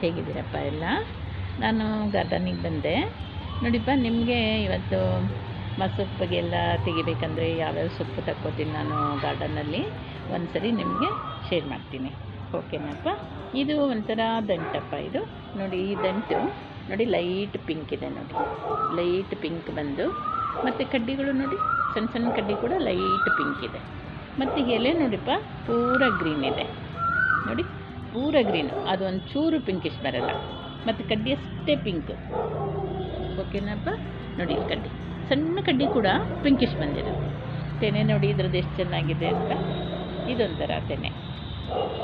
ಹೇಗಿದ್ದೀರಪ್ಪ ಎಲ್ಲ? ನಾನು ಗಾರ್ಡನಿಗೆ ಬಂದೆ ನೋಡಿಪ್ಪ. ನಿಮಗೆ ಇವತ್ತು ಮಸೊಪ್ಪಿಗೆಲ್ಲ ತೆಗಿಬೇಕಂದ್ರೆ ಯಾವ್ಯಾವ ಸೊಪ್ಪು ತಕ್ಕೋತೀನಿ ನಾನು ಗಾರ್ಡನಲ್ಲಿ ಒಂದ್ಸರಿ ನಿಮಗೆ ಶೇರ್ ಮಾಡ್ತೀನಿ, ಓಕೆನಪ್ಪ? ಇದು ಒಂಥರ ದಂಟಪ್ಪ. ಇದು ನೋಡಿ, ಈ ದಂಟು ನೋಡಿ ಲೈಟ್ ಪಿಂಕ್ ಇದೆ ನೋಡಿ, ಲೈಟ್ ಪಿಂಕ್ ಬಂದು, ಮತ್ತು ಕಡ್ಡಿಗಳು ನೋಡಿ ಸಣ್ಣ ಸಣ್ಣ ಕಡ್ಡಿ ಕೂಡ ಲೈಟ್ ಪಿಂಕ್ ಇದೆ. ಮತ್ತು ಎಲೆ ನೋಡಿಪ್ಪ ಪೂರ ಗ್ರೀನ್ ಇದೆ ನೋಡಿ, ಪೂರ ಗ್ರೀನು, ಅದು ಒಂಚೂರು ಪಿಂಕಿಶ್ ಬರಲ್ಲ. ಮತ್ತು ಕಡ್ಡಿ ಅಷ್ಟೇ ಪಿಂಕ್, ಓಕೆನಪ್ಪ? ನೋಡಿ ಈ ಕಡ್ಡಿ ಸಣ್ಣ ಕಡ್ಡಿ ಕೂಡ ಪಿಂಕಿಶ್ ಬಂದಿರೋದು. ತೆನೆ ನೋಡಿ ಇದ್ರದ್ದು ಎಷ್ಟು ಚೆನ್ನಾಗಿದೆ ಅಂತ. ಇದೊಂಥರ ತೆನೆ.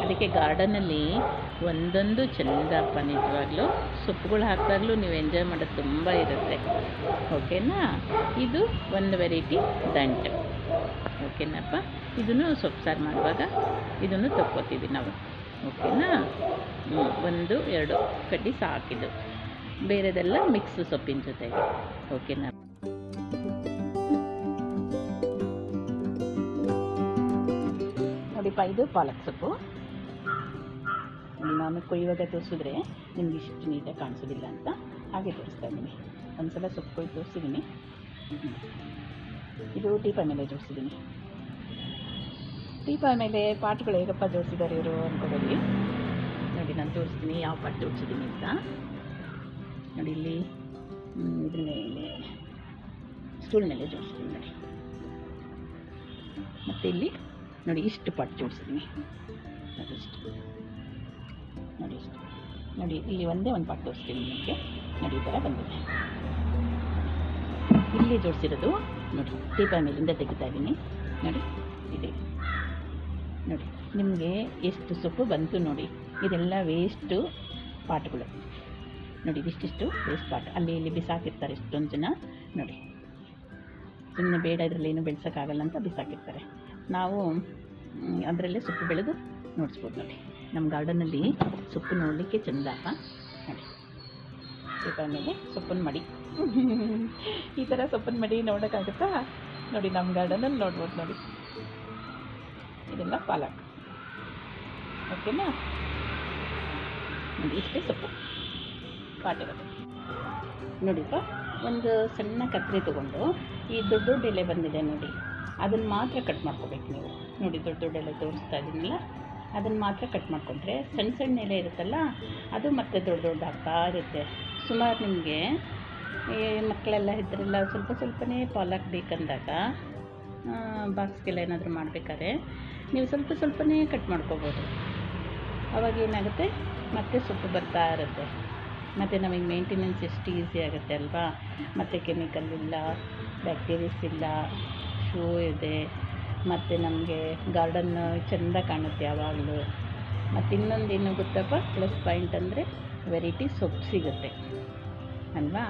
ಅದಕ್ಕೆ ಗಾರ್ಡನಲ್ಲಿ ಒಂದೊಂದು ಚೆಂದಪ್ಪ, ನಿಜವಾಗ್ಲೂ ಸೊಪ್ಪುಗಳು ಹಾಕಿದಾಗಲೂ ನೀವು ಎಂಜಾಯ್ ಮಾಡೋದು ತುಂಬ ಇರುತ್ತೆ, ಓಕೆನಾ? ಇದು ಒಂದು ವೆರೈಟಿ ದಂಟು, ಓಕೆನಪ್ಪ? ಇದನ್ನು ಸೊಪ್ಪು ಸಾರು ಮಾಡುವಾಗ ಇದನ್ನು ತಕ್ಕೋತೀವಿ ನಾವು, ಓಕೆನಾ? 1-2 ಕಡ್ಡಿ ಸಾಕಿದು, ಬೇರೆದೆಲ್ಲ ಮಿಕ್ಸ್ ಸೊಪ್ಪಿನ ಜೊತೆಗೆ, ಓಕೆನಾ? ನೋಡಿಪ್ಪ, ಇದು ಪಾಲಕ್ ಸೊಪ್ಪು. ನಾನು ಕೊಯ್ಯುವಾಗ ತೋರಿಸಿದ್ರೆ ನಿಮ್ಗೆ ಇಷ್ಟು ನೀಟಾಗಿ ಕಾಣಿಸೋದಿಲ್ಲ ಅಂತ ಹಾಗೆ ತೋರಿಸ್ತಾ ಇದ್ದೀನಿ. ಒಂದು ಸಲ ಸೊಪ್ಪು ಕೊಯ್ದು ತೋರಿಸಿದ್ದೀನಿ. ಇದು ಟೀಪಾಯ್ ಮೇಲೆ ಜೋಡಿಸಿದ್ದೀನಿ. ಟೀಪಾಯ್ ಮೇಲೆ ಪಾಟ್ಗಳು ಹೇಗಪ್ಪ ಜೋಡಿಸಿದ್ದಾರೆ ಇವರು ಅಂದ್ಕೊಬೇಡಿ. ನೋಡಿ ನಾನು ತೋರಿಸ್ತೀನಿ ಯಾವ ಪಾಟ್ ಜೋಡಿಸಿದ್ದೀನಿ ಅಂತ. ನೋಡಿ ಇಲ್ಲಿ ಇದ್ರ ಮೇಲೆ ಸ್ಟೂಲ್ ಮೇಲೆ ಜೋಡಿಸ್ತೀನಿ ನೋಡಿ. ಮತ್ತು ಇಲ್ಲಿ ನೋಡಿ ಇಷ್ಟು ಪಾಟ್ ಜೋಡಿಸಿದ್ದೀನಿ ನೋಡಿ, ಇಷ್ಟು ನೋಡಿ, ಇಷ್ಟು ನೋಡಿ. ಇಲ್ಲಿ ಒಂದೇ ಒಂದು ಪಾಟ್ ತೋರಿಸ್ತೀನಿ ನಿಮಗೆ ನೋಡಿ, ಈ ಥರ ಬಂದಿದೆ. ಇಲ್ಲಿ ಜೋಡಿಸಿರೋದು ನೋಡಿ ಟೀಪಾಯ್ ಮೇಲಿಂದ ತೆಗಿತಾ ಇದ್ದೀನಿ ನೋಡಿ, ಇದೆ ನೋಡಿ. ನಿಮಗೆ ಎಷ್ಟು ಸೊಪ್ಪು ಬಂತು ನೋಡಿ. ಇದೆಲ್ಲ ವೇಸ್ಟು ಪಾಟ್ಗಳು ನೋಡಿ, ಇದಿಷ್ಟಿಷ್ಟು ವೇಸ್ಟ್ ಪಾಟ್. ಅಲ್ಲಿ ಇಲ್ಲಿ ಬಿಸಾಕಿರ್ತಾರೆ ಎಷ್ಟೊಂದು ಜನ ನೋಡಿ, ಸುಮ್ಮನೆ ಬೇಡ ಇದರಲ್ಲಿ ಏನು ಬೆಳೆಸೋಕ್ಕಾಗಲ್ಲ ಅಂತ ಬಿಸಾಕಿರ್ತಾರೆ. ನಾವು ಅದರಲ್ಲೇ ಸೊಪ್ಪು ಬೆಳೆದು ನೋಡಿಸ್ಬೋದು ನೋಡಿ. ನಮ್ಮ ಗಾರ್ಡನಲ್ಲಿ ಸೊಪ್ಪು ನೋಡಲಿಕ್ಕೆ ಚೆಂದಪ್ಪ ನೋಡಿ. ಟೀಪಾಯ್ ಮೇಲೆ ಸೊಪ್ಪಿನ ಮಡಿ ಈ ಥರ ಸೊಪ್ಪಿನ ಮಡಿ ನೋಡೋಕ್ಕಾಗುತ್ತಾ ನೋಡಿ? ನಮ್ಮ ಗಾರ್ಡನಲ್ಲಿ ನೋಡ್ಬೋದು ನೋಡಿ. ಇದೆಲ್ಲ ಪಾಲಕ್, ಓಕೆನಾ? ನೋಡಿ ಇಷ್ಟೇ ಸೊಪ್ಪು ಪಾಟಿರೋದು ನೋಡಿಪ್ಪ. ಒಂದು ಸಣ್ಣ ಕತ್ತರಿ ತೊಗೊಂಡು ಈ ದೊಡ್ಡ ದೊಡ್ಡ ಎಲೆ ಬಂದಿದೆ ನೋಡಿ, ಅದನ್ನು ಮಾತ್ರ ಕಟ್ ಮಾಡ್ಕೋಬೇಕು ನೀವು ನೋಡಿ. ದೊಡ್ಡ ದೊಡ್ಡ ಎಲೆ ತೋರಿಸ್ತಾ ಇದ್ದೀನಲ್ಲ, ಅದನ್ನು ಮಾತ್ರ ಕಟ್ ಮಾಡಿಕೊಂಡ್ರೆ ಸಣ್ಣ ಸಣ್ಣ ಎಲೆ ಇರುತ್ತಲ್ಲ ಅದು ಮತ್ತೆ ದೊಡ್ಡ ದೊಡ್ಡ ಆಗ್ತಾ ಇರುತ್ತೆ. ಸುಮಾರು ನಿಮಗೆ ಮಕ್ಕಳೆಲ್ಲ ಇದ್ರೆಲ್ಲ ಸ್ವಲ್ಪ ಸ್ವಲ್ಪನೇ ಪಾಲಕ್ ಬೇಕಂದಾಗ ಬಾಕ್ಸ್ಗೆಲ್ಲ ಏನಾದರೂ ಮಾಡಬೇಕಾದ್ರೆ ನೀವು ಸ್ವಲ್ಪ ಸ್ವಲ್ಪನೇ ಕಟ್ ಮಾಡ್ಕೋಬೋದು. ಅವಾಗ ಏನಾಗುತ್ತೆ, ಮತ್ತೆ ಸೊಪ್ಪು ಬರ್ತಾ ಇರುತ್ತೆ. ಮತ್ತು ನಮಗೆ ಮೇಂಟೆನೆನ್ಸ್ ಎಷ್ಟು ಈಸಿ ಆಗುತ್ತೆ ಅಲ್ವಾ? ಮತ್ತು ಕೆಮಿಕಲ್ ಇಲ್ಲ, ಬ್ಯಾಕ್ಟೀರಿಯಸ್ ಇಲ್ಲ, ಶೂ ಇದೆ, ಮತ್ತು ನಮಗೆ ಗಾರ್ಡನ್ ಚೆಂದ ಕಾಣುತ್ತೆ ಯಾವಾಗಲೂ. ಮತ್ತು ಇನ್ನೊಂದೇನು ಗೊತ್ತಪ್ಪ ಪ್ಲಸ್ ಪಾಯಿಂಟ್ ಅಂದರೆ ವೆರೈಟಿ ಸೊಪ್ಪು ಸಿಗುತ್ತೆ ಅಲ್ವಾ?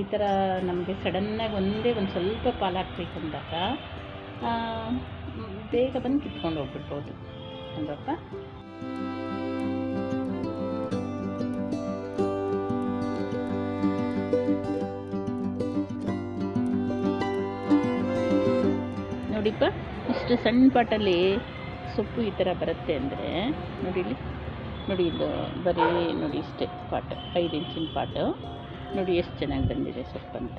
ಈ ಥರ ನಮಗೆ ಸಡನ್ನಾಗಿ ಒಂದೇ ಒಂದು ಸ್ವಲ್ಪ ಪಾಲಕ್ ಬೇಕಂದಾಗ ಬೇಗ ಬಂದು ಕಿತ್ಕೊಂಡು ಹೋಗ್ಬಿಡ್ಬೋದು ಅಲ್ವಪ್ಪ? ನೋಡಿಪ್ಪ, ಇಷ್ಟು ಸಣ್ಣ ಪಾಟಲ್ಲಿ ಸೊಪ್ಪು ಈ ಥರ ಬರುತ್ತೆ ಅಂದರೆ ನೋಡಿ, ಇಲ್ಲಿ ನೋಡಿ, ಇದು ಬರೀ ನೋಡಿ ಇಷ್ಟೇ ಪಾಟು, 5 ಇಂಚಿನ ಪಾಟು ನೋಡಿ ಎಷ್ಟು ಚೆನ್ನಾಗಿ ಬಂದಿದೆ ಸೊಪ್ಪು ಅಂತ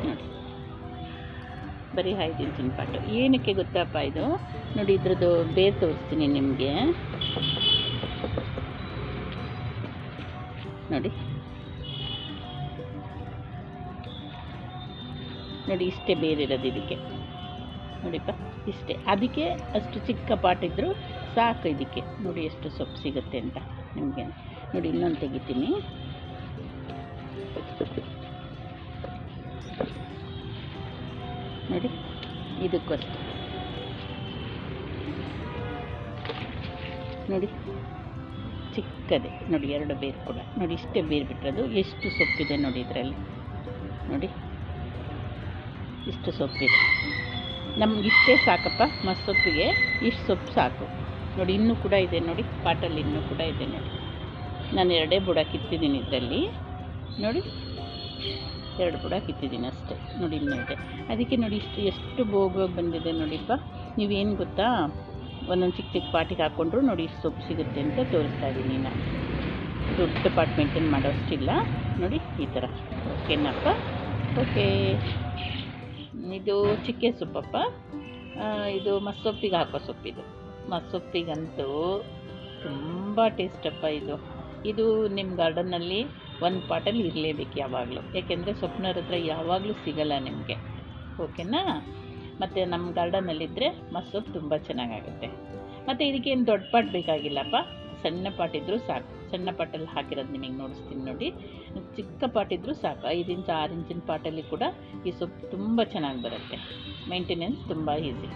ನೋಡಿ. ಬರೀ 5 ಇಂಚಿನ ಪಾಟು. ಏನಕ್ಕೆ ಗೊತ್ತಪ್ಪ ಇದು ನೋಡಿ, ಇದ್ರದ್ದು ಬೇರು ತೋರಿಸ್ತೀನಿ ನಿಮಗೆ ನೋಡಿ. ನೋಡಿ ಇಷ್ಟೇ ಬೇರಿರೋದು ಇದಕ್ಕೆ ನೋಡಿಪ್ಪ, ಇಷ್ಟೇ. ಅದಕ್ಕೆ ಅಷ್ಟು ಚಿಕ್ಕ ಪಾಟ್ ಇದ್ದರೂ ಸಾಕು ಇದಕ್ಕೆ. ನೋಡಿ ಎಷ್ಟು ಸೊಪ್ಪು ಸಿಗುತ್ತೆ ಅಂತ ನಿಮಗೆ ನೋಡಿ. ಇನ್ನೊಂದು ತೆಗಿತೀನಿ ನೋಡಿ, ಇದಕ್ಕೋಸ್ಕರ ನೋಡಿ ಚಿಕ್ಕದೆ ನೋಡಿ, 2 ಬೇರು ಕೂಡ ನೋಡಿ, ಇಷ್ಟೇ ಬೇರು ಬಿಟ್ಟಿರೋದು. ಎಷ್ಟು ಸೊಪ್ಪಿದೆ ನೋಡಿ ಇದರಲ್ಲಿ ನೋಡಿ, ಇಷ್ಟು ಸೊಪ್ಪಿದೆ. ನಮ್ಗೆ ಇಷ್ಟೇ ಸಾಕಪ್ಪ, ಮಸೊಪ್ಪಿಗೆ ಇಷ್ಟು ಸೊಪ್ಪು ಸಾಕು ನೋಡಿ. ಇನ್ನೂ ಕೂಡ ಇದೆ ನೋಡಿ, ಪಾಟಲ್ಲಿ ಇನ್ನೂ ಕೂಡ ಇದೆ ನೋಡಿ. ನಾನು 2 ಬುಡ ಕಿತ್ತಿದ್ದೀನಿ ಇದರಲ್ಲಿ ನೋಡಿ, 2 ಬುಡ ಕಿತ್ತಿದ್ದೀನಿ ಅಷ್ಟೇ ನೋಡಿ, ಇನ್ನೂ ಇದೆ. ಅದಕ್ಕೆ ನೋಡಿ ಎಷ್ಟು ಬೋಗೋಗಿ ಬಂದಿದೆ ನೋಡಿಪ್ಪ. ನೀವೇನು ಗೊತ್ತಾ, ಒಂದೊಂದು ಚಿಕ್ಕ ಚಿಕ್ಕ ಪಾಟಿಗೆ ಹಾಕ್ಕೊಂಡ್ರು ನೋಡಿ ಇಷ್ಟು ಸೊಪ್ಪು ಸಿಗುತ್ತೆ ಅಂತ ತೋರಿಸ್ತಾ ಇದ್ದೀನಿ ನಾನು. ದೊಡ್ಡ ಪಾಟ್ ಮೇಂಟೈನ್ ಮಾಡೋಷ್ಟಿಲ್ಲ ನೋಡಿ ಈ ಥರ. ಓಕೆನಪ್ಪ? ಓಕೆ, ಇದು ಚಿಕ್ಕೆ ಸೊಪ್ಪಪ್ಪ. ಇದು ಮಸ್ಸೊಪ್ಪಿಗೆ ಹಾಕೋ ಸೊಪ್ಪಿದು. ಮಸ್ಸೊಪ್ಪಿಗಂತೂ ತುಂಬ ಟೇಸ್ಟಪ್ಪ ಇದು. ಇದು ನಿಮ್ಮ ಗಾರ್ಡನ್ನಲ್ಲಿ ಒಂದು ಪಾಟಲ್ಲಿ ಇರಲೇಬೇಕು ಯಾವಾಗಲೂ, ಏಕೆಂದರೆ ಸೊಪ್ಪಿನವ್ರ ಹತ್ರ ಯಾವಾಗಲೂ ಸಿಗಲ್ಲ ನಿಮಗೆ. ಓಕೆನಾ? ಮತ್ತು ನಮ್ಮ ಗಾರ್ಡನಲ್ಲಿದ್ದರೆ ಮಸ್ಸೊಪ್ಪು ತುಂಬ ಚೆನ್ನಾಗಾಗುತ್ತೆ. ಮತ್ತು ಇದಕ್ಕೇನು ದೊಡ್ಡ ಪಾಟ್ ಬೇಕಾಗಿಲ್ಲಪ್ಪ, ಸಣ್ಣ ಪಾಟ್ ಇದ್ದರೂ ಸಾಕು. ಸಣ್ಣ ಪಾಟಲ್ಲಿ ಹಾಕಿರೋದು ನಿಮಗೆ ನೋಡಿಸ್ತೀನಿ ನೋಡಿ. ಚಿಕ್ಕ ಪಾಟ್ ಇದ್ದರೂ ಸಾಕು. 5 ಇಂಚ್ 6 ಇಂಚಿನ ಪಾಟಲ್ಲಿ ಕೂಡ ಈ ಸೊಪ್ಪು ತುಂಬ ಚೆನ್ನಾಗಿ ಬರುತ್ತೆ. ಮೇಂಟೆನೆನ್ಸ್ ತುಂಬ ಈಸಿ.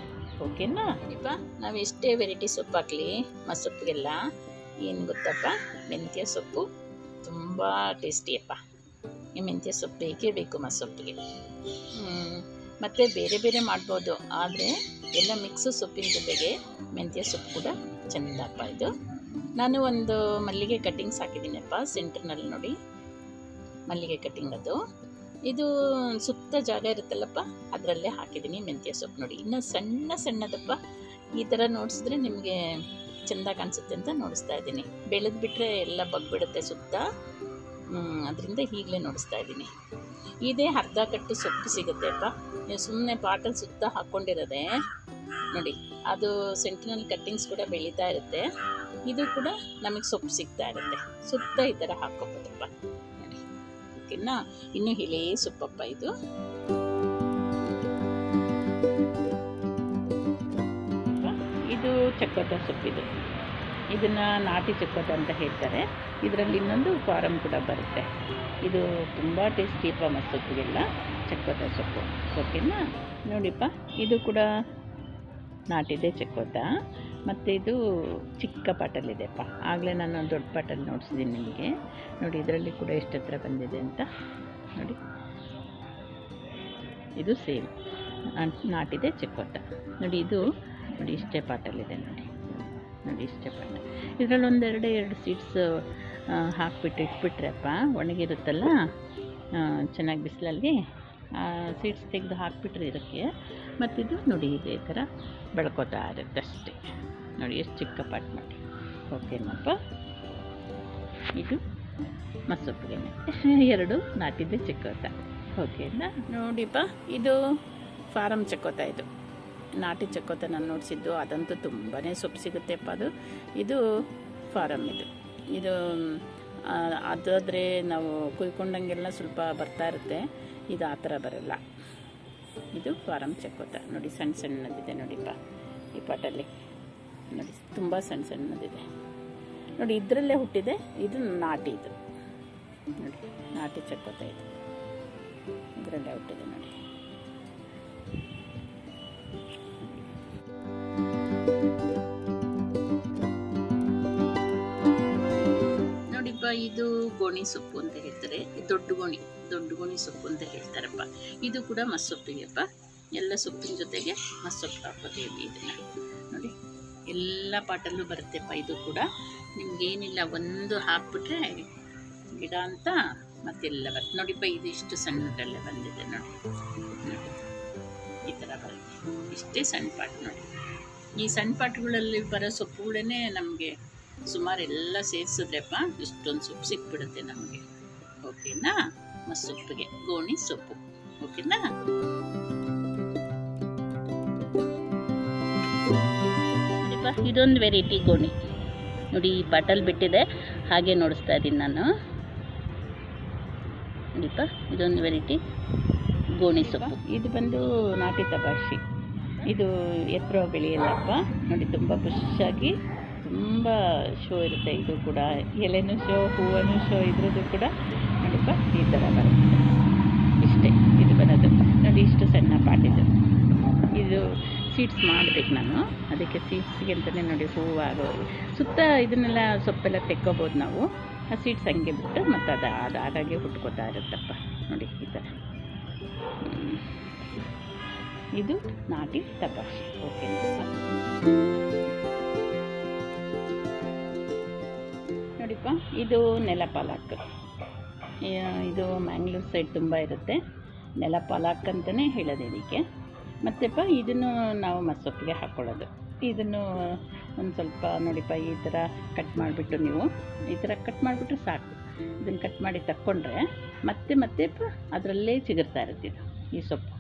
ಓಕೆನಾ? ಇಪ್ಪ ನಾವು ಎಷ್ಟೇ ವೆರೈಟಿ ಸೊಪ್ಪು ಹಾಕಲಿ ಮಸ್ಸೊಪ್ಪಿಗೆಲ್ಲ ಏನು ಗೊತ್ತಪ್ಪ, ಮೆಂತ್ಯ ಸೊಪ್ಪು ತುಂಬ ಟೇಸ್ಟಿಯಪ್ಪ. ಈ ಮೆಂತ್ಯ ಸೊಪ್ಪು ಬೇಕೇ ಬೇಕು ಮಸ್ಸೊಪ್ಪಿಗೆ. ಮತ್ತು ಬೇರೆ ಬೇರೆ ಮಾಡ್ಬೋದು, ಆದರೆ ಎಲ್ಲ ಮಿಕ್ಸು ಸೊಪ್ಪಿನ ಜೊತೆಗೆ ಮೆಂತ್ಯ ಸೊಪ್ಪು ಕೂಡ ಚೆಂದಪ್ಪ ಇದು. ನಾನು ಒಂದು ಮಲ್ಲಿಗೆ ಕಟ್ಟಿಂಗ್ಸ್ ಹಾಕಿದ್ದೀನಪ್ಪ ಸೆಂಟ್ರ್ನಲ್ಲಿ ನೋಡಿ, ಮಲ್ಲಿಗೆ ಕಟ್ಟಿಂಗ್ ಅದು. ಇದು ಸುತ್ತ ಜಾಗ ಇರುತ್ತಲ್ಲಪ್ಪ, ಅದರಲ್ಲೇ ಹಾಕಿದ್ದೀನಿ ಮೆಂತ್ಯ ಸೊಪ್ಪು ನೋಡಿ. ಇನ್ನು ಸಣ್ಣ ಸಣ್ಣದಪ್ಪ, ಈ ಥರ ನೋಡಿಸಿದ್ರೆ ನಿಮಗೆ ಚೆಂದ ಕಾಣಿಸುತ್ತೆ ಅಂತ ನೋಡಿಸ್ತಾ ಇದ್ದೀನಿ. ಬೆಳೆದು ಬಿಟ್ಟರೆ ಎಲ್ಲ ಬಗ್ಬಿಡುತ್ತೆ ಸುತ್ತ, ಅದರಿಂದ ಈಗಲೇ ನೋಡಿಸ್ತಾ ಇದ್ದೀನಿ. ಇದೇ ಅರ್ಧ ಕಟ್ಟು ಸೊಪ್ಪು ಸಿಗುತ್ತೆಪ್ಪ. ನೀವು ಸುಮ್ಮನೆ ಪಾಟಲ್ಲಿ ಸುತ್ತ ಹಾಕ್ಕೊಂಡಿರೋದೆ ನೋಡಿ, ಅದು ಸೆಂಟ್ರಿನಲ್ಲಿ ಕಟ್ಟಿಂಗ್ಸ್ ಕೂಡ ಬೆಳೀತಾ ಇರುತ್ತೆ. ಇದು ಕೂಡ ನಮಗೆ ಸೊಪ್ಪು ಸಿಗ್ತಾ ಇರುತ್ತೆ. ಸುತ್ತ ಈ ಥರ ಹಾಕ್ಕೋಬೋದಪ್ಪ ನೋಡಿ. ಓಕೆನಾ? ಇನ್ನೂ ಎಳೆ ಸೊಪ್ಪಪ್ಪ ಇದು. ಇದು ಚಕ್ಕೋತ ಸೊಪ್ಪಿದು. ಇದನ್ನು ನಾಟಿ ಚಕ್ಕೋತ ಅಂತ ಹೇಳ್ತಾರೆ. ಇದರಲ್ಲಿ ಇನ್ನೊಂದು ಫಾರಮ್ ಕೂಡ ಬರುತ್ತೆ. ಇದು ತುಂಬ ಟೇಸ್ಟಿಯಪ್ಪ ಮಸ್ಸೊಪ್ಪಿಗೆಲ್ಲ ಚಕ್ಕೋತ ಸೊಪ್ಪು. ಓಕೆನಾ? ನೋಡಿಪ್ಪ, ಇದು ಕೂಡ ನಾಟಿದೆ ಚಕ್ಕೋತ. ಮತ್ತು ಇದು ಚಿಕ್ಕ ಪಾಟಲ್ಲಿದೆಪ್ಪ. ಆಗಲೇ ನಾನು ದೊಡ್ಡ ಪಾಟಲ್ಲಿ ನೋಡಿಸಿದ್ದೀನಿ ನಿಮಗೆ ನೋಡಿ. ಇದರಲ್ಲಿ ಕೂಡ ಎಷ್ಟು ಹತ್ರ ಬಂದಿದೆ ಅಂತ ನೋಡಿ. ಇದು ಸೇಮ್ ನಾಟಿದೆ ಚಕ್ಕೋತ ನೋಡಿ. ಇದು ನೋಡಿ ಇಷ್ಟೇ ಪಾಟಲ್ಲಿದೆ ನೋಡಿ. ನೋಡಿ ಇಷ್ಟೇ ಪಾಟ. ಇದರಲ್ಲಿ ಎರಡು ಸೀಡ್ಸ್ ಹಾಕಿಬಿಟ್ಟು ಇಟ್ಬಿಟ್ರೆಪ್ಪ, ಒಣಗಿರುತ್ತಲ್ಲ ಚೆನ್ನಾಗಿ ಬಿಸಿಲಲ್ಲಿ, ಸೀಡ್ಸ್ ತೆಗೆದು ಹಾಕಿಬಿಟ್ರೆ ಇದಕ್ಕೆ. ಮತ್ತಿದು ನೋಡಿ ಇದೇ ಥರ ಬೆಳ್ಕೋತಾ ಇರುತ್ತೆ ಅಷ್ಟೇ ನೋಡಿ. ಎಷ್ಟು ಚಿಕ್ಕ ಪಾಟ್ ಮಾಡಿ. ಓಕೆನಪ್ಪ? ಇದು ಮಸ್ಸೊಪ್ಪಿಗೆ ಎರಡು ನಾಟಿದ್ದೆ ಚಕ್ಕೋತ. ಓಕೆನಾ? ನೋಡಿಪ್ಪ, ಇದು ಫಾರಮ್ ಚಕ್ಕೋತ. ಇದು ನಾಟಿ ಚಕ್ಕೋತ ನಾನು ನೋಡಿಸಿದ್ದು, ಅದಂತೂ ತುಂಬಾ ಸೊಪ್ಪು ಸಿಗುತ್ತೆಪ್ಪ ಅದು. ಇದು ಫಾರಮ್. ಇದು ಅದಾದರೆ ನಾವು ಕುಯ್ಕೊಂಡಂಗೆಲ್ಲ ಸ್ವಲ್ಪ ಬರ್ತಾ ಇರುತ್ತೆ. ಇದು ಆ ಥರ ಬರಲ್ಲ. ಇದು ಫಾರಮ್ ಚಕ್ಕೋತ ನೋಡಿ. ಸಣ್ಣ ಸಣ್ಣದಿದೆ ನೋಡಿಪ್ಪ ಈ ಪಾಟಲ್ಲಿ ನೋಡಿ. ತುಂಬ ಸಣ್ಣ ಸಣ್ಣದಿದೆ ನೋಡಿ. ಇದರಲ್ಲೇ ಹುಟ್ಟಿದೆ. ಇದು ನಾಟಿ. ಇದು ನೋಡಿ ನಾಟಿ ಚಕ್ಕೋತ. ಇದು ಇದರಲ್ಲೇ ಹುಟ್ಟಿದೆ ನೋಡಿ. ನೋಡಿಪ್ಪ, ಇದು ಗೋಣಿ ಸೊಪ್ಪು ಅಂತ ಹೇಳ್ತಾರೆ. ದೊಡ್ಡ ಗೋಣಿ ಸೊಪ್ಪು ಅಂತ ಹೇಳ್ತಾರಪ್ಪ. ಇದು ಕೂಡ ಮಸ್ಸೊಪ್ಪಿಗೆಪ್ಪ. ಎಲ್ಲ ಸೊಪ್ಪಿನ ಜೊತೆಗೆ ಮಸ್ಸೊಪ್ಪು ಹಾಕೋತೀವಿ ಇದನ್ನು ನೋಡಿ. ಎಲ್ಲ ಪಾಟಲ್ಲೂ ಬರುತ್ತೆಪ್ಪ. ಇದು ಕೂಡ ನಿಮ್ಗೇನಿಲ್ಲ, ಒಂದು ಹಾಕ್ಬಿಟ್ರೆ ಗಿಡ ಅಂತ ಮತ್ತೆಲ್ಲ ಬರುತ್ತೆ ನೋಡಿಪ್ಪ. ಇದು ಇಷ್ಟು ಸಣ್ಣದಲ್ಲೇ ಬಂದಿದೆ ನೋಡಿ. ಈ ಥರ ಬರುತ್ತೆ. ಇಷ್ಟೇ ಸಣ್ಣ ಪಾಟ್ ನೋಡಿ. ಈ ಸಣ್ಣ ಪಾಟ್ಗಳಲ್ಲಿ ಬರೋ ಸೊಪ್ಪುಗಳೇ ನಮಗೆ ಸುಮಾರು ಎಲ್ಲ ಸೇರಿಸಿದ್ರೆಪ್ಪ ಇಷ್ಟೊಂದು ಸೊಪ್ಪು ಸಿಕ್ಬಿಡುತ್ತೆ ನಮಗೆ. ಓಕೆನಾ? ಮಸ್ಸೊಪ್ಪಿಗೆ ಗೋಣಿ ಸೊಪ್ಪು. ಓಕೆನಾ? ನೋಡಿಪ್ಪ, ಇದೊಂದು ವೆರೈಟಿ ಗೋಣಿ ನೋಡಿ. ಈ ಪಾಟಲ್ಲಿ ಬಿಟ್ಟಿದೆ, ಹಾಗೆ ನೋಡಿಸ್ತಾ ಇದ್ದೀನಿ ನಾನು ನೋಡಿಪ್ಪ. ಇದೊಂದು ವೆರೈಟಿ ಗೋಣಿ ಸೊಪ್ಪು. ಇದು ಬಂದು ನಾಟಿ ತಪಾಶಿ. ಇದು ಎತ್ತರ ಬೆಳೆಯಲ್ಲಪ್ಪ ನೋಡಿ. ತುಂಬ ಖುಷಿಯಾಗಿ ತುಂಬ ಶೋ ಇರುತ್ತೆ. ಇದು ಕೂಡ ಎಲೆನೂ ಶೋ, ಹೂವನು ಶೋ. ಇದ್ರದ್ದು ಕೂಡ ನೋಡಿಪ್ಪ ಈ ಥರ ಬರುತ್ತೆ. ಇಷ್ಟೇ ಇದು ಬರೋದು ನೋಡಿ. ಇಷ್ಟು ಸಣ್ಣ ಪಾಟಿದು. ಇದು ಸೀಡ್ಸ್ ಮಾಡಬೇಕು ನಾನು. ಅದಕ್ಕೆ ಸೀಡ್ಸ್ಗೆ ಅಂತಲೇ ನೋಡಿ ಹೂವಾಗೋದು ಸುತ್ತ ಇದನ್ನೆಲ್ಲ ಸೊಪ್ಪೆಲ್ಲ ತೆಕ್ಕೋಬೋದು ನಾವು. ಆ ಸೀಡ್ಸ್ ಹಂಗೆ ಬಿಟ್ಟು ಮತ್ತು ಅದು ಆಗಾಗೆ ಹುಟ್ಕೋತಾ ಇರುತ್ತಪ್ಪ ನೋಡಿ ಈ ಥರ. ಇದು ನಾಟಿ ತಪಾಶಿ. ಓಕೆ ನೋಡಿಪ್ಪ, ಇದು ನೆಲ ಪಾಲಕ್. ಇದು ಮ್ಯಾಂಗ್ಳೂರ್ ಸೈಡ್ ತುಂಬ ಇರುತ್ತೆ. ನೆಲ ಪಾಲಕ್ ಅಂತಲೇ ಹೇಳೋದು ಇದಕ್ಕೆ. ಮತ್ತಪ್ಪ ಇದನ್ನು ನಾವು ಮಸ್ಸೊಪ್ಪಿಗೆ ಹಾಕ್ಕೊಳ್ಳೋದು. ಇದನ್ನು ಒಂದು ಸ್ವಲ್ಪ ನೋಡಿಪ್ಪ ಈ ಥರ ಕಟ್ ಮಾಡಿಬಿಟ್ಟು ನೀವು ಈ ಥರ ಕಟ್ ಮಾಡಿಬಿಟ್ರೆ ಸಾಕು. ಇದನ್ನು ಕಟ್ ಮಾಡಿ ತಕ್ಕೊಂಡ್ರೆ ಮತ್ತೆ ಮತ್ತೆ ಅದರಲ್ಲೇ ಚಿಗುರ್ತಾ ಇರುತ್ತೆ ಇದು ಈ ಸೊಪ್ಪು.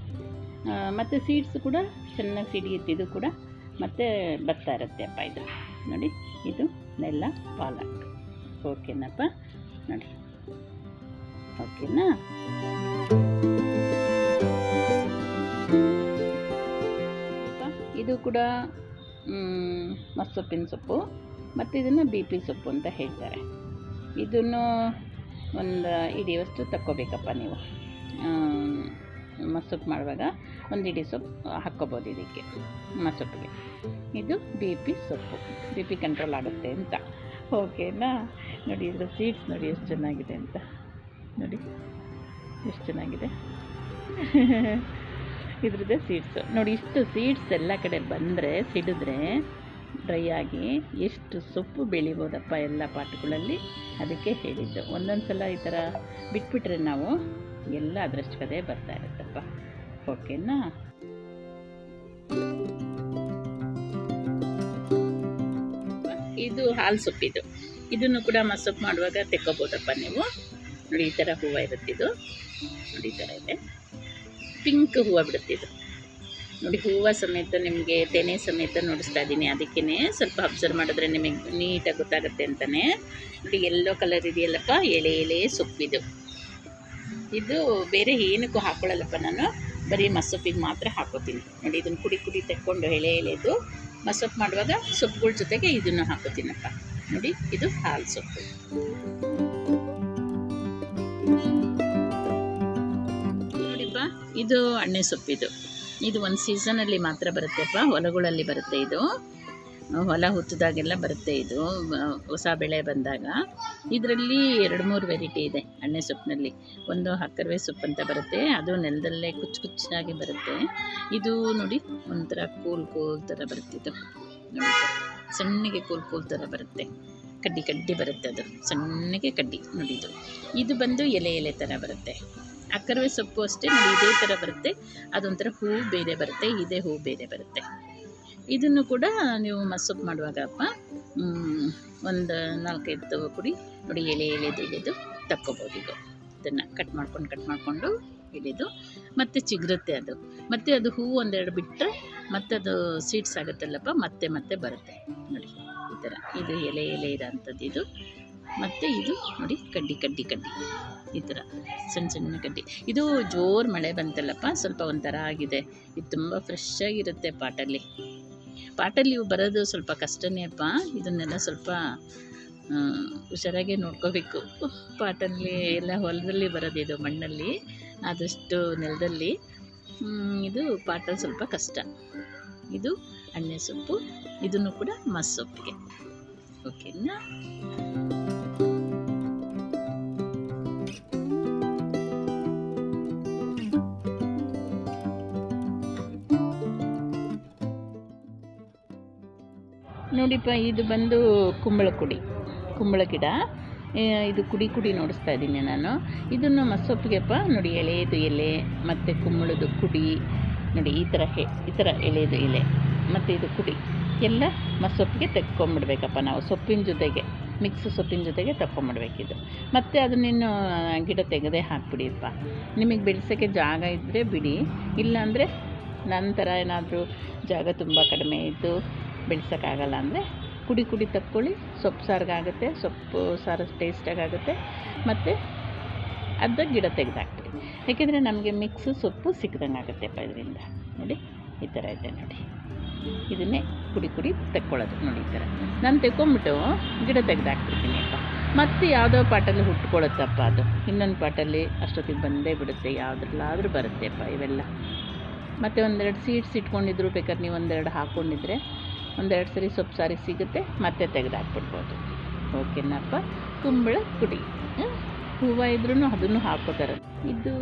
ಮತ್ತು ಸೀಡ್ಸ್ ಕೂಡ ಚೆನ್ನಾಗಿ ಸಿಡಿಯುತ್ತೆ ಇದು ಕೂಡ ಮತ್ತೆ ಬರ್ತಾ ಇರುತ್ತೆ ಅಪ್ಪ. ಇದು ನೋಡಿ, ಇದು ನೆಲ್ಲ ಪಾಲಕ್. ಓಕೆನಪ್ಪ, ನೋಡಿ ಓಕೆನಾ. ಇದು ಕೂಡ ಮಸ್ಸೊಪ್ಪಿನ ಸೊಪ್ಪು, ಮತ್ತು ಇದನ್ನು BP ಸೊಪ್ಪು ಅಂತ ಹೇಳ್ತಾರೆ. ಇದನ್ನು ಒಂದು ಇಡಿಯವಷ್ಟು ತಕ್ಕೋಬೇಕಪ್ಪ ನೀವು. ಮಸ್ಸೊಪ್ಪು ಮಾಡುವಾಗ ಒಂದು ಇಡೀ ಸೊಪ್ಪು ಹಾಕ್ಕೋಬೋದು ಇದಕ್ಕೆ ಮಸ್ಸೊಪ್ಪಿಗೆ. ಇದು BP ಸೊಪ್ಪು, BP ಕಂಟ್ರೋಲ್ ಆಗುತ್ತೆ ಅಂತ. ಓಕೆನಾ. ನೋಡಿ ಇದ್ರ ಸೀಡ್ಸ್ ನೋಡಿ ಎಷ್ಟು ಚೆನ್ನಾಗಿದೆ ಅಂತ, ನೋಡಿ ಎಷ್ಟು ಚೆನ್ನಾಗಿದೆ ಇದ್ರದ್ದೇ ಸೀಡ್ಸು ನೋಡಿ. ಇಷ್ಟು ಸೀಡ್ಸ್ ಎಲ್ಲ ಕಡೆ ಬಂದರೆ ಸಿಡಿದ್ರೆ ಡ್ರೈ ಆಗಿ ಎಷ್ಟು ಸೊಪ್ಪು ಬೆಳಿಬೋದಪ್ಪ ಎಲ್ಲ ಪಾಟ್ಗಳಲ್ಲಿ. ಅದಕ್ಕೆ ಹೇಳಿದ್ದು, ಒಂದೊಂದು ಸಲ ಈ ಥರ ಬಿಟ್ಬಿಟ್ರೆ ನಾವು ಎಲ್ಲ ಅದರಷ್ಟು ಕಡೆ ಬರ್ತಾ ಇರುತ್ತಪ್ಪ. ಓಕೆನಾ. ಇದು ಹಾಲು ಸೊಪ್ಪಿದು, ಇದನ್ನು ಕೂಡ ಮಸ್ಸೊಪ್ಪು ಮಾಡುವಾಗ ತೆಕ್ಕೋಬೋದಪ್ಪ ನೀವು. ನೋಡಿ ಈ ಥರ ಹೂವು ಇರುತ್ತೆ ಇದು, ನೋಡಿ ಈ ಥರ ಇದೆ, ಪಿಂಕ್ ಹೂವು ಬಿಡುತ್ತೆ ಇದು ನೋಡಿ. ಹೂವು ಸಮೇತ ನಿಮಗೆ ತೆನೆ ಸಮೇತ ನೋಡಿಸ್ತಾ ಇದ್ದೀನಿ, ಅದಕ್ಕೇ ಸ್ವಲ್ಪ ಅಬ್ಸರ್ವ್ ಮಾಡಿದ್ರೆ ನಿಮಗೆ ನೀಟಾಗಿ ಗೊತ್ತಾಗುತ್ತೆ ಅಂತಲೇ. ನೋಡಿ ಎಲ್ಲೋ ಕಲರ್ ಇದೆಯಲ್ಲಪ್ಪ, ಎಳೆ ಎಳೆ ಸೊಪ್ಪಿದು. ಇದು ಬೇರೆ ಏನಕ್ಕೂ ಹಾಕ್ಕೊಳ್ಳಲ್ಲಪ್ಪ ನಾನು, ಬರೀ ಮಸ್ಸೊಪ್ಪಿಗೆ ಮಾತ್ರ ಹಾಕೋತೀನಿ. ನೋಡಿ ಇದನ್ನು ಕುಡಿ ಕುಡಿ ತೆಕ್ಕೊಂಡು ಎಳೆ ಎಳೆದು ಮಸ್ಸೊಪ್ಪು ಮಾಡುವಾಗ ಸೊಪ್ಪುಗಳ ಜೊತೆಗೆ ಇದನ್ನು ಹಾಕೋತೀನಪ್ಪ. ನೋಡಿ ಇದು ಹಾಲು ಸೊಪ್ಪು. ನೋಡಿಪ್ಪ, ಇದು ಅಣ್ಣೆ ಸೊಪ್ಪಿದು. ಇದು ಒಂದು ಸೀಸನಲ್ಲಿ ಮಾತ್ರ ಬರುತ್ತೆಪ್ಪ, ಹೊಲಗಳಲ್ಲಿ ಬರುತ್ತೆ ಇದು. ಹೊಲ ಹುತ್ತಿದಾಗೆಲ್ಲ ಬರುತ್ತೆ ಇದು, ಹೊಸ ಬೆಳೆ ಬಂದಾಗ. ಇದರಲ್ಲಿ 2-3 ವೆರೈಟಿ ಇದೆ ಅಣ್ಣೆ ಸೊಪ್ಪಿನಲ್ಲಿ. ಒಂದು ಹಕ್ಕರ್ವೆ ಸೊಪ್ಪು ಅಂತ ಬರುತ್ತೆ, ಅದು ನೆಲದಲ್ಲೇ ಕುಚ್ಚು ಕುಚ್ಚಾಗಿ ಬರುತ್ತೆ. ಇದು ನೋಡಿ ಒಂಥರ ಕೋಲ್ ಥರ ಬರುತ್ತೆ ಇದು, ನೋಡಿ ಸಣ್ಣಗೆ ಕೋಲ್ ಥರ ಬರುತ್ತೆ, ಕಡ್ಡಿ ಕಡ್ಡಿ ಬರುತ್ತೆ, ಅದು ಸಣ್ಣಗೆ ಕಡ್ಡಿ ನೋಡಿ. ಇದು ಬಂದು ಎಲೆ ಎಲೆ ಥರ ಬರುತ್ತೆ. ಅಕ್ಕರ್ವೆ ಸೊಪ್ಪು ಅಷ್ಟೇ ನೋಡಿ, ಇದೇ ಥರ ಬರುತ್ತೆ, ಅದೊಂಥರ ಹೂವು ಬೇರೆ ಬರುತ್ತೆ, ಇದೇ ಹೂವು ಬೇರೆ ಬರುತ್ತೆ. ಇದನ್ನು ಕೂಡ ನೀವು ಮಸ್ಸೊಪ್ಪು ಮಾಡುವಾಗಪ್ಪ ಒಂದು 4-5 ಕುಡಿ ನೋಡಿ ಎಳೆ ಎಳೆದು ತಕ್ಕೋಬೋದು. ಇದು ಇದನ್ನು ಕಟ್ ಮಾಡಿಕೊಂಡು ಎಳೆದು ಮತ್ತೆ ಚಿಗುರುತ್ತೆ ಅದು, ಮತ್ತು ಅದು ಹೂವು ಒಂದೆರಡು ಬಿಟ್ಟರೆ ಮತ್ತೆ ಅದು ಸೀಡ್ಸ್ ಆಗುತ್ತಲ್ಲಪ್ಪ, ಮತ್ತೆ ಬರುತ್ತೆ ನೋಡಿ ಈ ಥರ. ಇದು ಎಲೆ ಇರೋಂಥದ್ದು ಇದು. ಮತ್ತು ಇದು ನೋಡಿ ಕಡ್ಡಿ ಈ ಥರ ಸಣ್ಣ ಕಡ್ಡಿ. ಇದು ಜೋರು ಮಳೆ ಬಂತಲ್ಲಪ್ಪ, ಸ್ವಲ್ಪ ಒಂಥರ ಆಗಿದೆ. ಇದು ತುಂಬ ಫ್ರೆಶ್ ಆಗಿರುತ್ತೆ ಪಾಟಲ್ಲಿ ಇವು ಬರೋದು ಸ್ವಲ್ಪ ಕಷ್ಟನೇ ಅಪ್ಪ. ಇದನ್ನೆಲ್ಲ ಸ್ವಲ್ಪ ಹುಷಾರಾಗಿ ನೋಡ್ಕೋಬೇಕು. ಪಾಟಲ್ಲಿ ಎಲ್ಲ ಹೊಲದಲ್ಲಿ ಬರೋದು ಇದು, ಮಣ್ಣಲ್ಲಿ ಆದಷ್ಟು ನೆಲದಲ್ಲಿ ಇದು ಪಾಟಲ್ಲಿ ಸ್ವಲ್ಪ ಕಷ್ಟ. ಇದು ಅಣ್ಣೆ ಸೊಪ್ಪು, ಇದನ್ನು ಕೂಡ ಮಸ್ಸೊಪ್ಪಿಗೆ. ಓಕೆನಾ. ನೋಡಿಪ್ಪ, ಇದು ಬಂದು ಕುಂಬಳ ಗಿಡ. ಇದು ಕುಡಿ ನೋಡಿಸ್ತಾ ಇದ್ದೀನಿ ನಾನು. ಇದನ್ನು ಮಸ್ಸೊಪ್ಪಿಗೆಪ್ಪ ನೋಡಿ, ಎಳೆದು ಎಲೆ ಮತ್ತು ಕುಂಬಳದು ಕುಡಿ ನೋಡಿ, ಈ ಥರ ಎಳೆದು ಎಲೆ ಮತ್ತು ಇದು ಕುಡಿ ಎಲ್ಲ ಮಸ್ಸೊಪ್ಪಿಗೆ ತೆಕ್ಕೊಂಬಿಡ್ಬೇಕಪ್ಪ ನಾವು. ಸೊಪ್ಪಿನ ಜೊತೆಗೆ ಮಿಕ್ಸ್ ಸೊಪ್ಪಿನ ಜೊತೆಗೆ ತಕ್ಕೊಂಬಿಡ್ಬೇಕಿದು. ಮತ್ತು ಅದನ್ನೇನು ಗಿಡ ತೆಗೆದೇ ಹಾಕ್ಬಿಡಿಯಪ್ಪ. ನಿಮಗೆ ಬೆಳೆಸೋಕ್ಕೆ ಜಾಗ ಇದ್ದರೆ ಬಿಡಿ, ಇಲ್ಲಾಂದರೆ ನಂತರ ಏನಾದರೂ ಜಾಗ ತುಂಬ ಕಡಿಮೆ ಇದ್ದು ಬೆಳೆಸೋಕ್ಕಾಗಲ್ಲ ಅಂದರೆ ಕುಡಿ ತಕ್ಕೊಳ್ಳಿ. ಸೊಪ್ಪು ಸಾರಿಗಾಗುತ್ತೆ, ಸೊಪ್ಪು ಸಾರು ಟೇಸ್ಟಾಗುತ್ತೆ. ಮತ್ತು ಅರ್ಧ ಗಿಡ ತೆಗೆದಾಕ್ಬಿಡಿ, ಏಕೆಂದರೆ ನಮಗೆ ಮಿಕ್ಸ್ ಸೊಪ್ಪು ಸಿಕ್ಕಿದಂಗೆ ಆಗುತ್ತೆಪ್ಪ ಇದರಿಂದ. ನೋಡಿ ಈ ಥರ ಇದೆ ನೋಡಿ, ಇದನ್ನೇ ಕುಡಿ ತೆಕ್ಕೊಳ್ಳೋದು ನೋಡಿ. ಈ ಥರ ನಾನು ತೆಕ್ಕೊಂಬಿಟ್ಟು ಗಿಡ ತೆಗೆದಾಕ್ಬಿಡ್ತೀನಿ ಅಪ್ಪ. ಮತ್ತು ಯಾವುದೋ ಪಾಟಲ್ಲಿ ಹುಟ್ಕೊಳ್ಳುತ್ತಪ್ಪ, ಅದು ಇನ್ನೊಂದು ಪಾಟಲ್ಲಿ ಅಷ್ಟೊತ್ತಿಗೆ ಬಂದೇ ಬಿಡುತ್ತೆ, ಯಾವುದ್ರಲ್ಲಾದರೂ ಬರುತ್ತೆಪ್ಪ ಇವೆಲ್ಲ. ಮತ್ತು ಒಂದೆರಡು ಸೀಡ್ಸ್ ಇಟ್ಕೊಂಡಿದ್ರು ಬೇಕಾದ್ರೆ ನೀವು ಒಂದೆರಡು ಹಾಕ್ಕೊಂಡಿದ್ರೆ ಒಂದೆರಡು ಸರಿ ಸೊಪ್ಪು ಸಾರಿ ಸಿಗುತ್ತೆ, ಮತ್ತೆ ತೆಗೆದಾಕ್ಬಿಡ್ಬೋದು. ಓಕೆನಪ್ಪ. ಕುಂಬಳ ಕುಡಿ ಹೂವು ಇದ್ರೂ ಅದನ್ನು ಹಾಕ್ಕೋತಾರೆ. ಇದು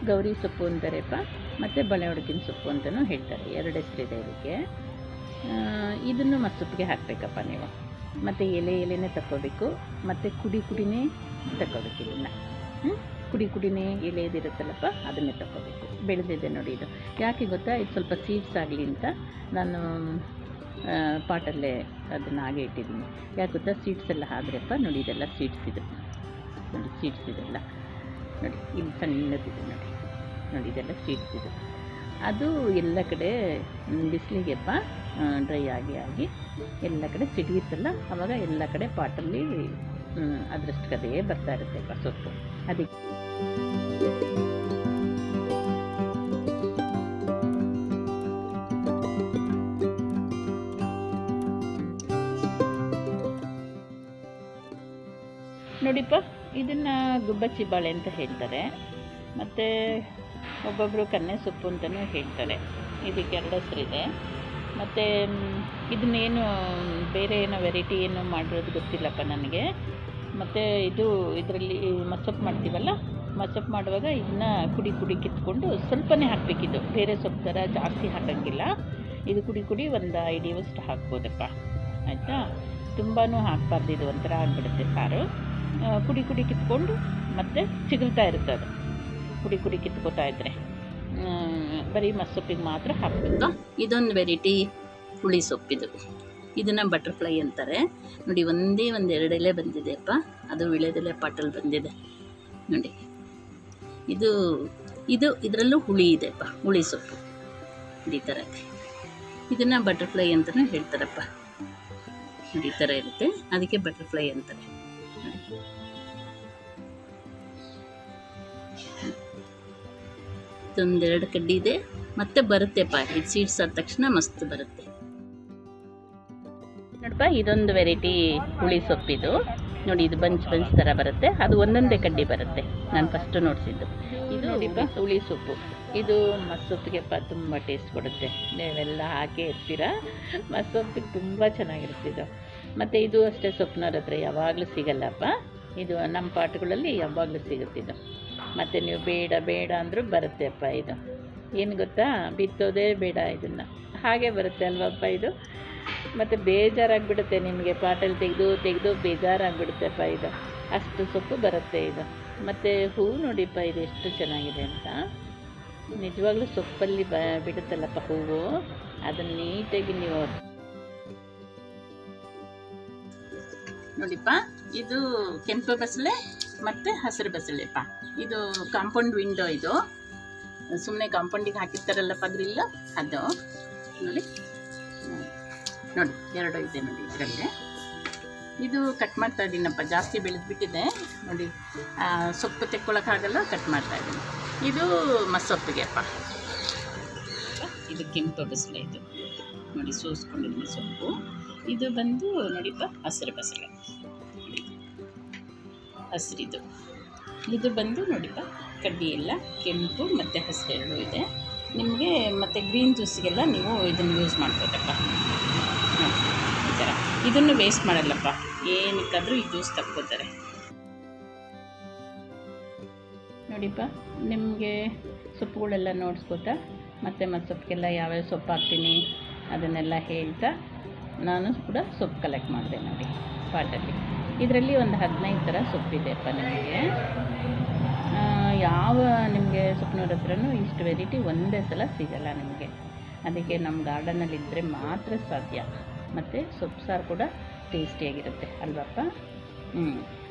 ಗೌರಿ ಸೊಪ್ಪು ಅಂತಾರೆಪ್ಪ, ಮತ್ತು ಬಳೆ ಒಡಕಿನ ಸೊಪ್ಪು ಅಂತಲೂ ಹೇಳ್ತಾರೆ, 2 ಹೆಸರಿದೆ ಇದಕ್ಕೆ. ಇದನ್ನು ಮಸ್ಸೊಪ್ಪಿಗೆ ಹಾಕಬೇಕಪ್ಪ ನೀವು. ಮತ್ತು ಎಲೆನೇ ತಕ್ಕೋಬೇಕು, ಮತ್ತು ಕುಡಿನೇ ತಕ್ಕೋಬೇಕು. ಇದನ್ನು ಕುಡಿನೇ ಎಲೆದಿರುತ್ತಲ್ಲಪ್ಪ, ಅದನ್ನೇ ತಕ್ಕೋಬೇಕು. ಬೆಳೆದಿದೆ ನೋಡಿ ಇದು. ಯಾಕೆ ಗೊತ್ತಾ, ಇದು ಸ್ವಲ್ಪ ಸೀಡ್ಸ್ ಆಗಲಿ ಅಂತ ನಾನು ಪಾಟಲ್ಲೇ ಅದನ್ನು ಹಾಗೆ ಇಟ್ಟಿದ್ದೀನಿ. ಯಾಕೆ ಗೊತ್ತಾ, ಸೀಡ್ಸ್ ಎಲ್ಲ ಹಾಕ್ರಪ್ಪ. ನೋಡಿ ಇದೆಲ್ಲ ಸೀಡ್ಸ್ ಇದೆ, ನೋಡಿ ಸೀಡ್ಸ್ ಇದೆಲ್ಲ ನೋಡಿ, ಇಲ್ಲಿ ಸಣ್ಣದಿದೆ ನೋಡಿ, ನೋಡಿ ಇದೆಲ್ಲ ಸೀಡ್ಸ್ ಇದೆ. ಅದು ಎಲ್ಲ ಕಡೆ ಬಿಸಿಲಿಗೆಪ್ಪ ಡ್ರೈ ಆಗಿ ಎಲ್ಲ ಕಡೆ ಸಿಡಿಯುತ್ತಲ್ಲ, ಆವಾಗ ಎಲ್ಲ ಕಡೆ ಪಾಟಲ್ಲಿ ಅದರಷ್ಟು ಕದೇ ಬರ್ತಾ ಇರುತ್ತೆಪ್ಪ ಸೊಪ್ಪು. ಅದಕ್ಕೆ ನೋಡಿಪ್ಪ, ಇದನ್ನು ಗುಬ್ಬಚ್ಚಿ ಬಾಳೆ ಅಂತ ಹೇಳ್ತಾರೆ, ಮತ್ತು ಒಬ್ಬೊಬ್ಬರು ಕನ್ನೆ ಸೊಪ್ಪು ಅಂತಲೂ ಹೇಳ್ತಾರೆ. ಇದಕ್ಕೆ 2 ಹೆಸರಿದೆ. ಮತ್ತು ಇದನ್ನೇನು ಬೇರೆ ಏನೋ ವೆರೈಟಿ ಏನೋ ಮಾಡಿರೋದು ಗೊತ್ತಿಲ್ಲಪ್ಪ ನನಗೆ. ಮತ್ತು ಇದರಲ್ಲಿ ಮಸೊಪ್ಪು ಮಾಡ್ತೀವಲ್ಲ, ಮಸೊಪ್ಪು ಮಾಡುವಾಗ ಇದನ್ನ ಕುಡಿ ಕಿತ್ಕೊಂಡು ಸ್ವಲ್ಪನೇ ಹಾಕಬೇಕಿದ್ದು, ಬೇರೆ ಸೊಪ್ಪು ಥರ ಜಾಸ್ತಿ ಹಾಕೋಂಗಿಲ್ಲ. ಇದು ಕುಡಿ ಒಂದು 5 ಇವಷ್ಟು ಹಾಕ್ಬೋದಪ್ಪ, ಆಯಿತಾ. ತುಂಬಾ ಹಾಕಬಾರ್ದು, ಇದು ಒಂಥರ ಆಗಿಬಿಡುತ್ತೆ ಸಾರು. ಕುಡಿ ಕಿತ್ಕೊಂಡು ಮತ್ತೆ ಚಿಗುಲ್ತಾ ಇರುತ್ತೆ ಅದು. ಕುಡಿ ಕಿತ್ಕೋತಾ ಇದ್ದರೆ ಬರೀ ಮಸೊಪ್ಪಿಗೆ ಮಾತ್ರ ಹಾಕಬೇಕು. ಇದೊಂದು ವೆರೈಟಿ ಹುಳಿ ಸೊಪ್ಪಿದು. ಇದನ್ನು ಬಟರ್ಫ್ಲೈ ಅಂತಾರೆ. ನೋಡಿ, ಒಂದೇ 2 ಎಲೆ ಬಂದಿದೆಯಪ್ಪ, ಅದು ವಿಳೆದೆಲೆ ಪಾಟಲ್ಲಿ ಬಂದಿದೆ ನೋಡಿ. ಇದರಲ್ಲೂ ಹುಳಿ ಇದೆಯಪ್ಪ, ಹುಳಿ ಸೊಪ್ಪು ಈ ಥರ ಇದೆ. ಇದನ್ನು ಬಟರ್ಫ್ಲೈ ಅಂತಲೂ ಹೇಳ್ತಾರಪ್ಪ. ನೋಡಿ ಈ ಥರ ಇರುತ್ತೆ, ಅದಕ್ಕೆ ಬಟರ್ಫ್ಲೈ ಅಂತಾರೆ. ಇದೊಂದೆರಡು ಕಡ್ಡಿ ಇದೆ, ಮತ್ತೆ ಬರುತ್ತೆಪ್ಪ. ಇದು ಸೀಡ್ಸ್ ಆದ ತಕ್ಷಣ ಮಸ್ತ್ ಬರುತ್ತೆ ನೋಡಪ್ಪ. ಇದೊಂದು ವೆರೈಟಿ ಹುಳಿ ಸೊಪ್ಪಿದು ನೋಡಿ. ಇದು ಬಂಚ್ ಥರ ಬರುತ್ತೆ, ಅದು ಒಂದೊಂದೇ ಕಡ್ಡಿ ಬರುತ್ತೆ. ನಾನು ಫಸ್ಟು ನೋಡಿಸಿದ್ದು ಇದು ನೋಡಿಪ್ಪ, ಹುಳಿ ಸೊಪ್ಪು. ಇದು ಮಸೊಪ್ಪಿಗೆಪ್ಪ ತುಂಬ ಟೇಸ್ಟ್ ಕೊಡುತ್ತೆ. ನೀವೆಲ್ಲ ಹಾಕಿ ಇರ್ತೀರ, ಮಸೊಪ್ಪಿಗೆ ತುಂಬ ಚೆನ್ನಾಗಿರುತ್ತೆ ಇದು. ಮತ್ತು ಇದು ಅಷ್ಟೇ, ಸೊಪ್ಪಿನವ್ರ ಹತ್ರ ಯಾವಾಗಲೂ ಸಿಗಲ್ಲಪ್ಪ. ಇದು ನಮ್ಮ ಪಾಟ್ಗಳಲ್ಲಿ ಯಾವಾಗಲೂ ಸಿಗುತ್ತಿದ್ದು. ಮತ್ತು ನೀವು ಬೇಡ ಅಂದರೂ ಬರುತ್ತೆ ಅಪ್ಪ. ಇದು ಏನು ಗೊತ್ತಾ, ಬಿತ್ತೋದೇ ಬೇಡ, ಇದನ್ನು ಹಾಗೆ ಬರುತ್ತೆ ಅಲ್ವಪ್ಪ ಇದು. ಮತ್ತು ಬೇಜಾರಾಗಿಬಿಡುತ್ತೆ ನಿಮಗೆ, ಪಾಟಲ್ಲಿ ತೆಗೆದು ಬೇಜಾರಾಗಿಬಿಡುತ್ತೆಪ್ಪ ಇದು. ಅಷ್ಟು ಸೊಪ್ಪು ಬರುತ್ತೆ ಇದು. ಮತ್ತು ಹೂವು ನೋಡಿಪ್ಪ, ಇದು ಎಷ್ಟು ಚೆನ್ನಾಗಿದೆ ಅಂತ. ನಿಜವಾಗ್ಲೂ ಸೊಪ್ಪಲ್ಲಿ ಬಿಡುತ್ತಲ್ಲಪ್ಪ ಹೂವು, ಅದನ್ನು ನೀಟಾಗಿ ನೀವು ನೋಡಿಪ್ಪ. ಇದು ಕೆಂಪು ಬಸಳೆ ಮತ್ತು ಹಸಿರು ಬಸಳೆಪ್ಪ. ಇದು ಕಾಂಪೌಂಡ್ ವಿಂಡೋ. ಇದು ಸುಮ್ಮನೆ ಕಾಂಪೌಂಡಿಗೆ ಹಾಕಿರ್ತಾರಲ್ಲಪ್ಪ ಗ್ರಿಲ್, ಅದು ನೋಡಿ. 2 ಇದೆ ನೋಡಿ ಇದರಲ್ಲಿ. ಇದು ಕಟ್ ಮಾಡ್ತಾ ಇದ್ದೀನಪ್ಪ, ಜಾಸ್ತಿ ಬೆಳೆದ್ಬಿಟ್ಟಿದೆ ನೋಡಿ. ಸೊಪ್ಪು ತೆಕ್ಕೊಳ್ಳೋಕ್ಕಾಗಲ್ಲ, ಕಟ್ ಮಾಡ್ತಾ ಇದ್ದೀನಿ. ಇದು ಮಸೊಪ್ಪಿಗೆ ಅಪ್ಪ. ಇದು ಕೆಂಪು ಬಸಳೆ, ಇದು ನೋಡಿ ಸೋಸ್ಕೊಂಡಿದ್ದೀನಿ ಸೊಪ್ಪು. ಇದು ಬಂದು ನೋಡಿಪ್ಪ ಹಸಿರು ಬಸಳೆ, ಹಸಿರಿದು. ಇದು ಬಂದು ನೋಡಿಪ್ಪ ಕಡ್ಡಿ ಎಲ್ಲ ಕೆಂಪು ಮತ್ತು ಹಸಿರು 2 ಇದೆ. ನಿಮಗೆ ಮತ್ತು ಗ್ರೀನ್ ಜ್ಯೂಸಿಗೆಲ್ಲ ನೀವು ಇದನ್ನು ಯೂಸ್ ಮಾಡ್ಬೋದಪ್ಪ. ಈ ಥರ ಇದನ್ನು ವೇಸ್ಟ್ ಮಾಡಲ್ಲಪ್ಪ, ಏನಕ್ಕಾದರೂ ಈ ಜ್ಯೂಸ್ ತಕ್ಕೋತಾರೆ ನೋಡಿಪ್ಪ. ನಿಮಗೆ ಸೊಪ್ಪುಗಳೆಲ್ಲ ನೋಡಿಸ್ಕೋತಾ ಮತ್ತು ಮಸೊಪ್ಪಿಗೆಲ್ಲ ಯಾವ್ಯಾವ ಸೊಪ್ಪು ಹಾಕ್ತೀನಿ ಅದನ್ನೆಲ್ಲ ಹೇಳ್ತಾ ನಾನು ಕೂಡ ಸೊಪ್ಪು ಕಲೆಕ್ಟ್ ಮಾಡಿದೆ ನೋಡಿ ಪಾಟಲ್ಲಿ. ಇದರಲ್ಲಿ ಒಂದು 15 ಥರ ಸೊಪ್ಪಿದೆಪ್ಪ ನಿಮಗೆ. ಯಾವ ನಿಮಗೆ ಸೊಪ್ಪಿನವ್ರ ಹತ್ರನೂ ಇಷ್ಟು ವೆರೈಟಿ ಒಂದೇ ಸಲ ಸಿಗಲ್ಲ ನಿಮಗೆ. ಅದಕ್ಕೆ ನಮ್ಮ ಗಾರ್ಡನಲ್ಲಿದ್ದರೆ ಮಾತ್ರ ಸಾಧ್ಯ. ಮತ್ತು ಸೊಪ್ಪು ಸಾರು ಕೂಡ ಟೇಸ್ಟಿಯಾಗಿರುತ್ತೆ ಅಲ್ವಪ್ಪ.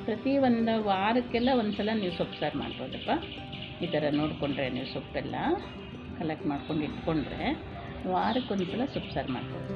ಪ್ರತಿ ಒಂದು ವಾರಕ್ಕೆಲ್ಲ ಒಂದು ಸಲ ನೀವು ಸೊಪ್ಪು ಸಾರು ಮಾಡ್ಬೋದಪ್ಪ. ಈ ಥರ ನೋಡಿಕೊಂಡ್ರೆ ನೀವು ಸೊಪ್ಪೆಲ್ಲ ಕಲೆಕ್ಟ್ ಮಾಡ್ಕೊಂಡು ಇಟ್ಕೊಂಡ್ರೆ ವಾರಕ್ಕೊಂದು ಸಲ ಸೊಪ್ಪು ಸಾರು ಮಾಡ್ಬೋದು.